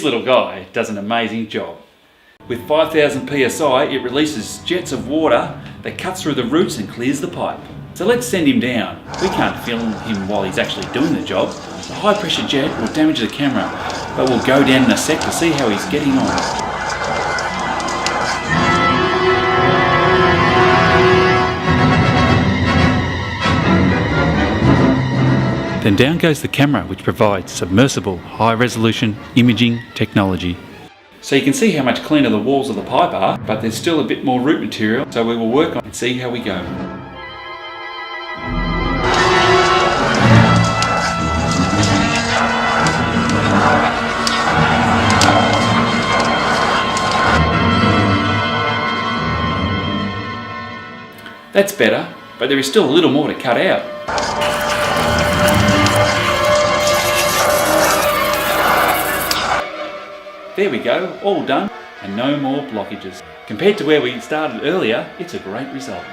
This little guy does an amazing job. With 5,000 psi, it releases jets of water that cuts through the roots and clears the pipe. So let's send him down. We can't film him while he's actually doing the job. The high pressure jet will damage the camera, but we'll go down in a sec to see how he's getting on. Then down goes the camera, which provides submersible high-resolution imaging technology. So you can see how much cleaner the walls of the pipe are, but there's still a bit more root material, so we will work on it and see how we go. That's better, but there is still a little more to cut out. There we go, all done, and no more blockages. Compared to where we started earlier, it's a great result.